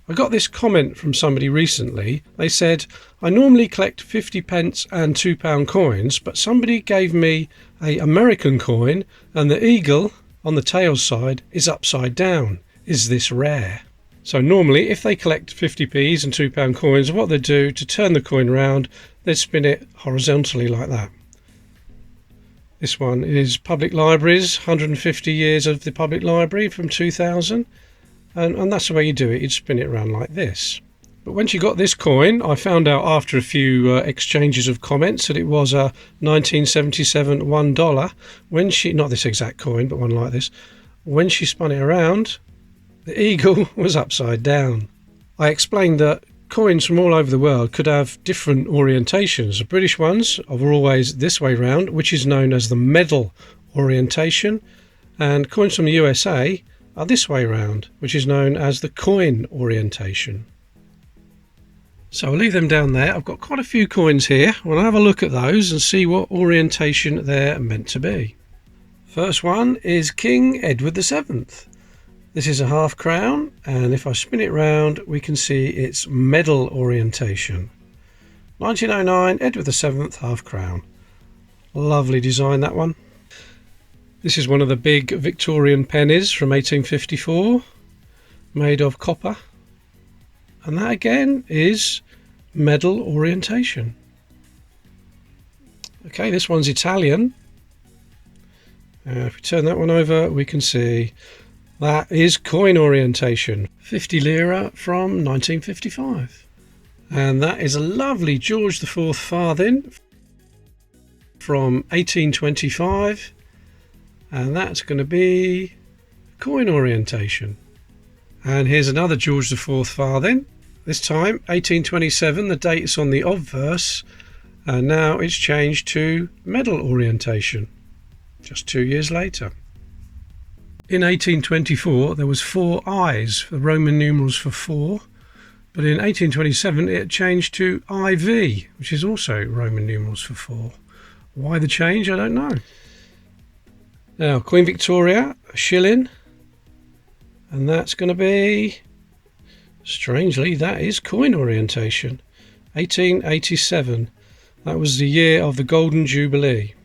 I got this comment from somebody recently. They said, I normally collect 50p and £2 coins, but somebody gave me an American coin and the eagle on the tail side is upside down. Is this rare? So normally if they collect 50p's and £2 coins, what they do to turn the coin around, they spin it horizontally like that. This one is Public Libraries, 150 years of the Public Library from 2000. And that's the way you do it. You'd spin it around like this. But when she got this coin, I found out after a few exchanges of comments that it was a 1977 $1. When she, not this exact coin, but one like this, when she spun it around, the eagle was upside down. I explained that coins from all over the world could have different orientations. The British ones are always this way round, which is known as the medal orientation, and coins from the USA are this way round, which is known as the coin orientation. So I'll leave them down there. I've got quite a few coins here. We'll have a look at those and see what orientation they're meant to be. First one is King Edward VII. This is a half crown, and if I spin it round we can see its medal orientation. 1909 Edward VII half crown. Lovely design, that one. This is one of the big Victorian pennies from 1854, made of copper. And that again is medal orientation. Okay, this one's Italian. If we turn that one over, we can see that is coin orientation. 50 lira from 1955. And that is a lovely George IV farthing from 1825. And that's going to be coin orientation. And here's another George IV farthing, this time 1827. The date is on the obverse, and now it's changed to medal orientation just 2 years later. In 1824 there was 4 I's, the Roman numerals for 4, but in 1827 it changed to IV, which is also Roman numerals for 4. Why the change? I don't know. Now, Queen Victoria, a shilling, and that's going to be, strangely, that is coin orientation, 1887. That was the year of the Golden Jubilee.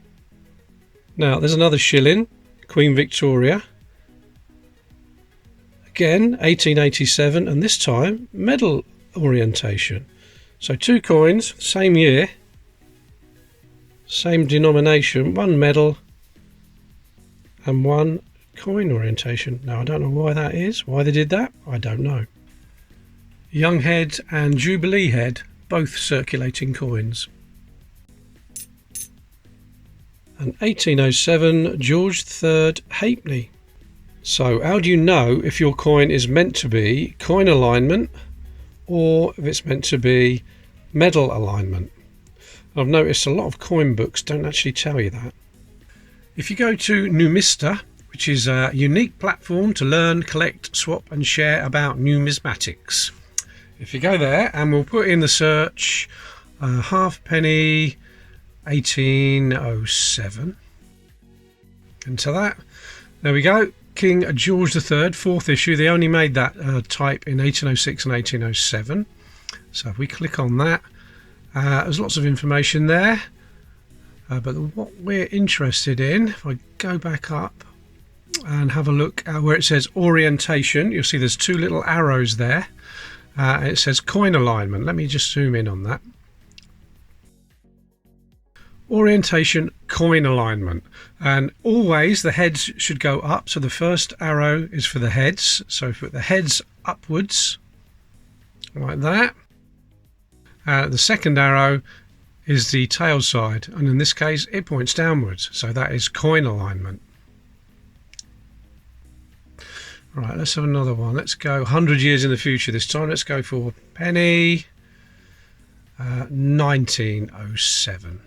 Now, there's another shilling, Queen Victoria, again, 1887, and this time, medal orientation. So 2 coins, same year, same denomination, 1 medal, and 1 coin orientation. Now I don't know why that is, why they did that, I don't know. Young Head and Jubilee Head, both circulating coins. And 1807 George III halfpenny. So how do you know if your coin is meant to be coin alignment or if it's meant to be medal alignment? I've noticed a lot of coin books don't actually tell you that. If you go to Numista, which is a unique platform to learn, collect, swap and share about numismatics. If you go there, and we'll put in the search halfpenny 1807. Into that, there we go. King George III, 4th issue. They only made that type in 1806 and 1807. So if we click on that, there's lots of information there. But what we're interested in, if I go back up and have a look at where it says orientation, you'll see there's 2 little arrows there. It says coin alignment. Let me just zoom in on that. Orientation, coin alignment. And always the heads should go up. So the first arrow is for the heads. So if we put the heads upwards, like that. The second arrow is the tail side, and in this case it points downwards, so that is coin alignment. Right, let's have another one. Let's go 100 years in the future this time. Let's go for penny 1907.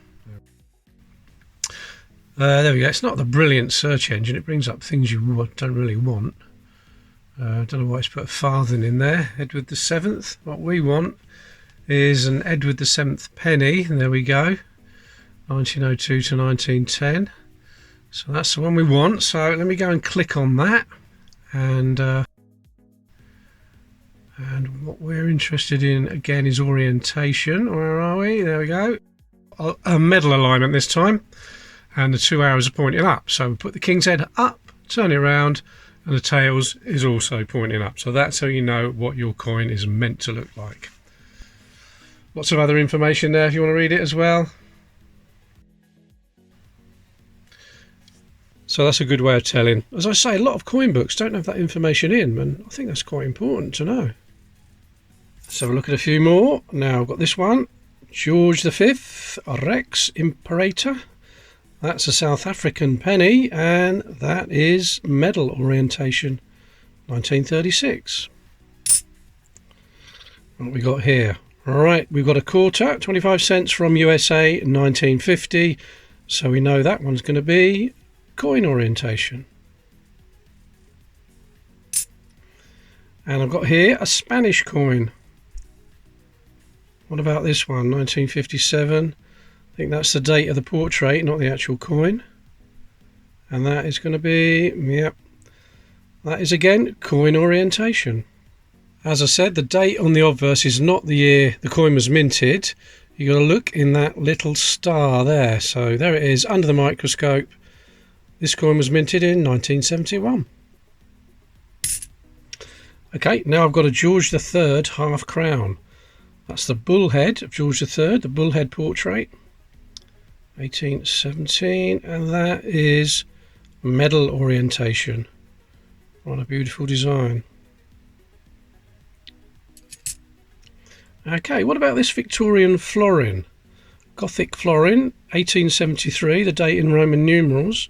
There we go. It's not the brilliant search engine. It brings up things you don't really want. Don't know why it's put a farthing in there. Edward VII. What we want is an Edward VII penny. There we go. 1902 to 1910. So that's the one we want. So let me go and click on that. And And what we're interested in again is orientation. Where are we? There we go. A medal alignment this time, and the 2 arrows are pointing up. So we put the king's head up, turn it around, and the tails is also pointing up. So that's how you know what your coin is meant to look like. Lots of other information there if you want to read it as well. So that's a good way of telling. As I say, a lot of coin books don't have that information in, and I think that's quite important to know. Let's have a look at a few more. Now I've got this one, George V, Rex Imperator. That's a South African penny, and that is medal orientation, 1936. What have we got here? Right, we've got a quarter, 25 cents from USA, 1950. So we know that one's going to be coin orientation. And I've got here a Spanish coin. What about this one? 1957. I think that's the date of the portrait, not the actual coin. And that is going to be, yep, that is again coin orientation. As I said, the date on the obverse is not the year the coin was minted. You've got to look in that little star there. So there it is under the microscope. This coin was minted in 1971. Okay, now I've got a George III half crown. That's the bullhead of George III, the bullhead portrait, 1817, and that is medal orientation. What a beautiful design. Okay, what about this Victorian florin? Gothic florin, 1873, the date in Roman numerals.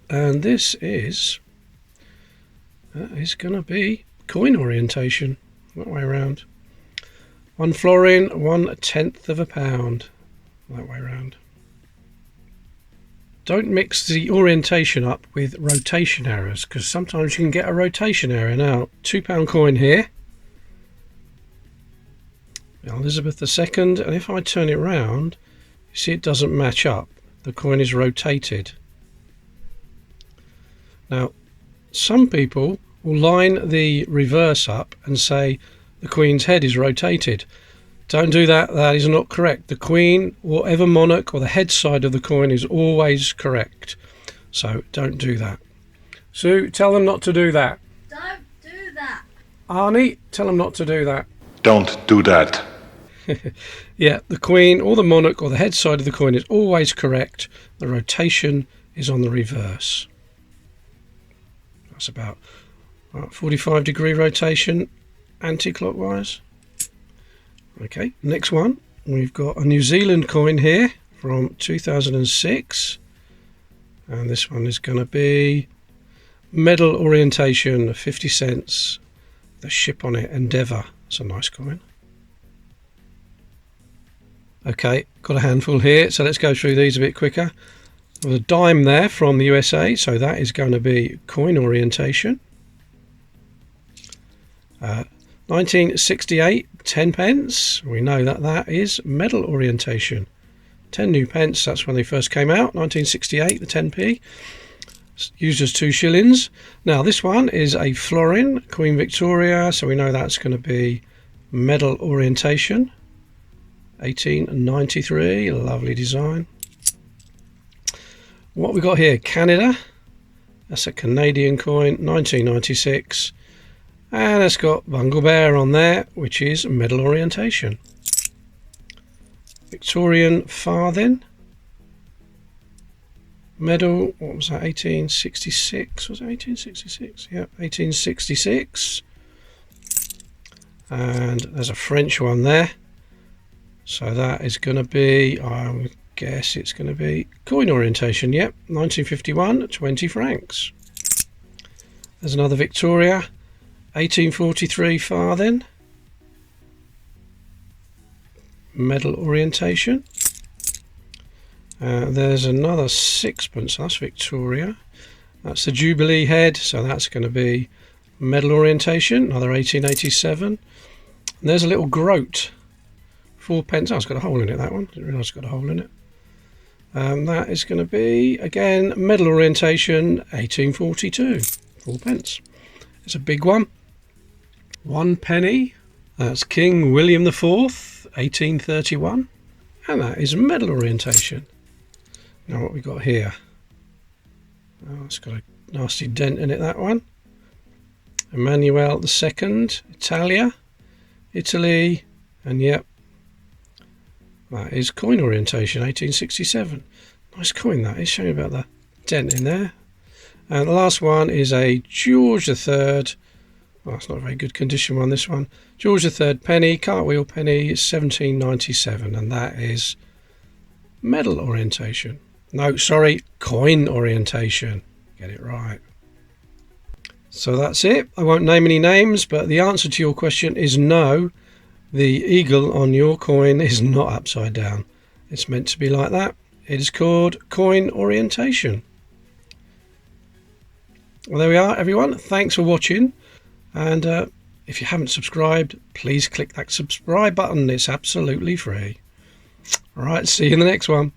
And this is, that is going to be coin orientation, that way around. 1 florin, 1/10 of a pound, that way around. Don't mix the orientation up with rotation errors, because sometimes you can get a rotation error. Now, £2 coin here, Elizabeth II, and if I turn it round, you see it doesn't match up. The coin is rotated. Now, some people will line the reverse up and say the Queen's head is rotated. Don't do that, that is not correct. The Queen, whatever monarch or the head side of the coin is always correct. So don't do that. Sue, tell them not to do that. Don't do that. Arnie, tell them not to do that. Don't do that. Yeah, the Queen or the monarch or the head side of the coin is always correct. The rotation is on the reverse. That's about 45-degree rotation anti-clockwise. Okay, next one. We've got a New Zealand coin here from 2006. And this one is going to be medal orientation, 50 cents. The ship on it, Endeavour. It's a nice coin. Okay, got a handful here, so let's go through these a bit quicker. There's a dime there from the USA, so that is going to be coin orientation. 1968, 10 pence. We know that that is medal orientation. 10 new pence, that's when they first came out. 1968, the 10p. Used as 2 shillings. Now this one is a florin, Queen Victoria, so we know that's going to be medal orientation. 1893, lovely design. What we got here, Canada. That's a Canadian coin, 1996. And it's got Bungle Bear on there, which is medal orientation. Victorian farthing. Medal, what was that, 1866? Was it 1866? Yeah, 1866. And there's a French one there. So that is going to be, I would guess it's going to be coin orientation. Yep, 1951, 20 francs. There's another Victoria. 1843 farthing, medal orientation. There's another sixpence, that's Victoria. That's the Jubilee head, so that's going to be medal orientation, another 1887. And there's a little groat, 4 pence. Oh, it's got a hole in it, that one. Didn't realise it's got a hole in it. That is going to be, again, medal orientation, 1842, 4 pence. It's a big one. 1 penny. That's King William IV, 1831. And that is medal orientation. Now what we got here? Oh, it's got a nasty dent in it, that one. Emmanuel II, Italia, Italy, and yep, that is coin orientation, 1867. Nice coin that is, showing about the dent in there. And the last one is a George III. Well, it's not a very good condition one, this one. George III penny, cartwheel penny, 1797, and that is medal orientation. No, sorry, coin orientation. Get it right. So that's it. I won't name any names, but the answer to your question is no. The eagle on your coin is not upside down. It's meant to be like that. It is called coin orientation. Well, there we are, everyone. Thanks for watching. And if you haven't subscribed, please click that subscribe button. It's absolutely free. All right, see you in the next one.